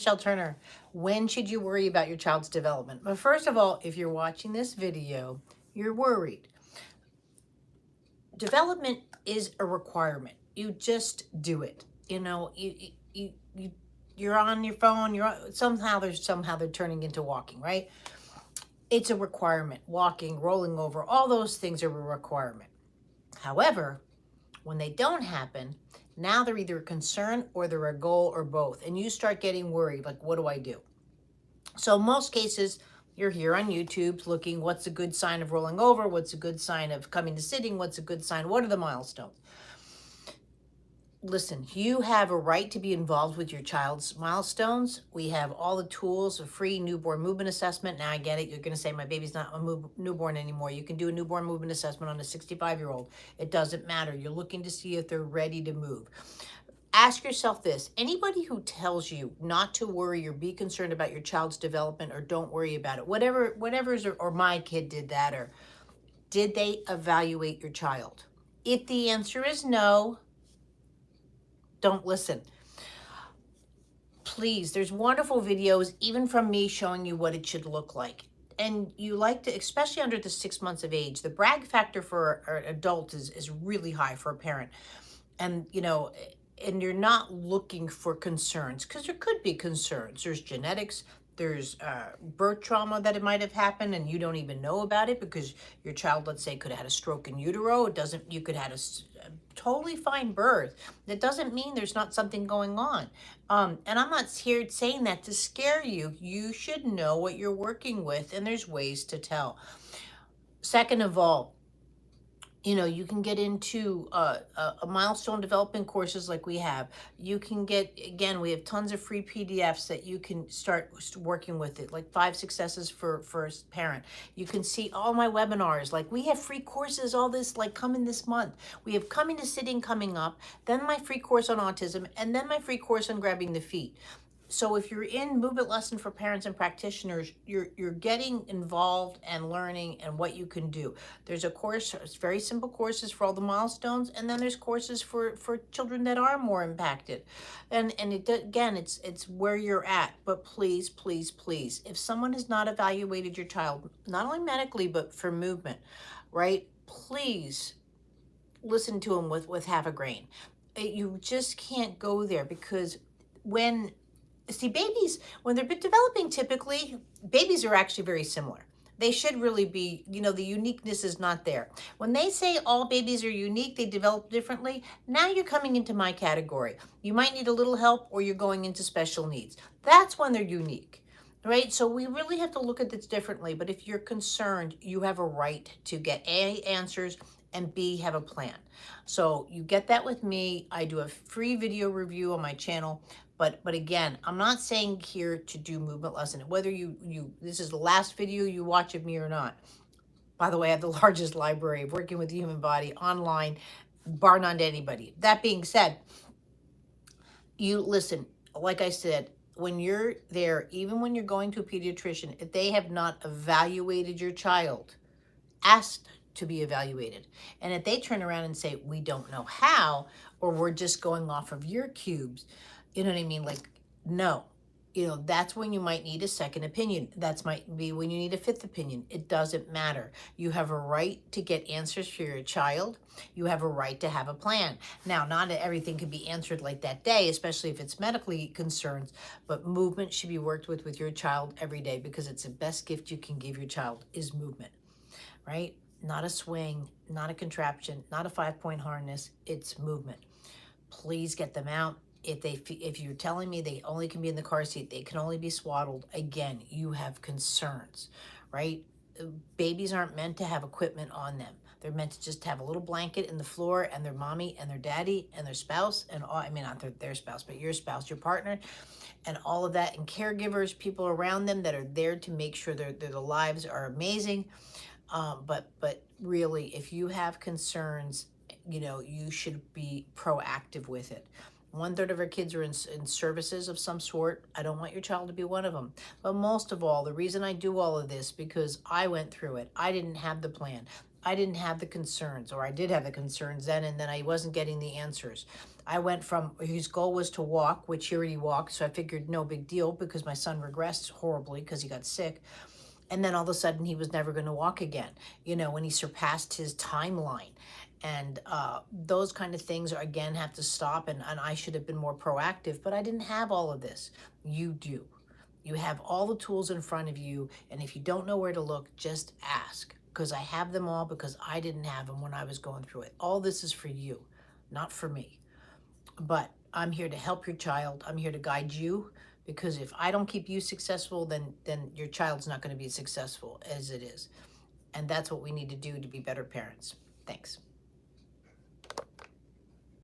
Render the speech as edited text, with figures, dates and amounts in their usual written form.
Michelle Turner. When should you worry about your child's development? But first of all, if you're watching this video, you're worried. Development is a requirement. You just do it. You're on your phone. Somehow they're turning into walking, right? It's a requirement. Walking, rolling over, all those things are a requirement. However, when they don't happen, now they're either a concern or they're a goal or both. And you start getting worried, like, what do I do? So in most cases, you're here on YouTube looking, what's a good sign of rolling over? What's a good sign of coming to sitting? What's a good sign? What are the milestones? Listen, you have a right to be involved with your child's milestones. We have all the tools, a free newborn movement assessment. Now I get it. You're going to say, my baby's not a newborn anymore. You can do a newborn movement assessment on a 65-year-old. It doesn't matter. You're looking to see if they're ready to move. Ask yourself this. Anybody who tells you not to worry or be concerned about your child's development or don't worry about it, whatever's, or my kid did that, or did they evaluate your child? If the answer is no, don't listen. Please, there's wonderful videos, even from me, showing you what it should look like. And you like to, especially under the 6 months of age, the brag factor for an adult is really high for a parent. And, and you're not looking for concerns, because there could be concerns. There's genetics, there's birth trauma that it might have happened and you don't even know about it because your child, let's say, could have had a stroke in utero. You could have had a totally fine birth. That doesn't mean there's not something going on. And I'm not here saying that to scare you. You should know what you're working with, and there's ways to tell. Second of all, you can get into a milestone development courses like we have. You can get, again, we have tons of free PDFs that you can start working with it, like 5 successes for a parent. You can see all my webinars. Like, we have free courses, all this, like, coming this month. We have Coming to Sitting coming up, then my free course on autism, and then my free course on grabbing the feet. So if you're in Movement Lesson for Parents and Practitioners, you're getting involved and learning and what you can do. There's a course, it's very simple courses for all the milestones, and then there's courses for children that are more impacted. And again, it's where you're at. But please, please, please, if someone has not evaluated your child, not only medically, but for movement, right? Please listen to them with half a grain. You just can't go there, because babies, when they're developing, typically, babies are actually very similar. They should really be, the uniqueness is not there. When they say all babies are unique, they develop differently, now you're coming into my category. You might need a little help, or you're going into special needs. That's when they're unique, right? So we really have to look at this differently. But if you're concerned, you have a right to get A, answers, and B, have a plan. So you get that with me. I do a free video review on my channel. But again, I'm not saying here to do Movement Lesson. Whether this is the last video you watch of me or not. By the way, I have the largest library of working with the human body online, bar none to anybody. That being said, you listen, like I said, when you're there, even when you're going to a pediatrician, if they have not evaluated your child, ask to be evaluated. And if they turn around and say, we don't know how, or we're just going off of your cubes, you know what I mean? Like, no, that's when you might need a second opinion. That might be when you need a fifth opinion. It doesn't matter. You have a right to get answers for your child. You have a right to have a plan. Now, not everything can be answered like that day, especially if it's medically concerns, but movement should be worked with your child every day, because it's the best gift you can give your child is movement, right? Not a swing, not a contraption, not a 5-point harness. It's movement. Please get them out. If you're telling me they only can be in the car seat, they can only be swaddled, again, you have concerns, right? Babies aren't meant to have equipment on them. They're meant to just have a little blanket in the floor, and their mommy and their daddy and their spouse, and all, I mean, not their spouse, but your spouse, your partner, and all of that, and caregivers, people around them that are there to make sure their lives are amazing. But really, if you have concerns, you should be proactive with it. 1/3 of our kids are in services of some sort. I don't want your child to be one of them. But most of all, the reason I do all of this, because I went through it. I didn't have the plan. I didn't have the concerns, or I did have the concerns then, and then I wasn't getting the answers. I went from his goal was to walk, which he already walked, so I figured no big deal because my son regressed horribly because he got sick. And then all of a sudden he was never going to walk again, when he surpassed his timeline. And those kind of things are, again, have to stop. And I should have been more proactive, but I didn't have all of this. You do. You have all the tools in front of you. And if you don't know where to look, just ask, because I have them all because I didn't have them when I was going through it. All this is for you, not for me. But I'm here to help your child. I'm here to guide you, because if I don't keep you successful, then your child's not going to be successful as it is. And that's what we need to do to be better parents. Thanks.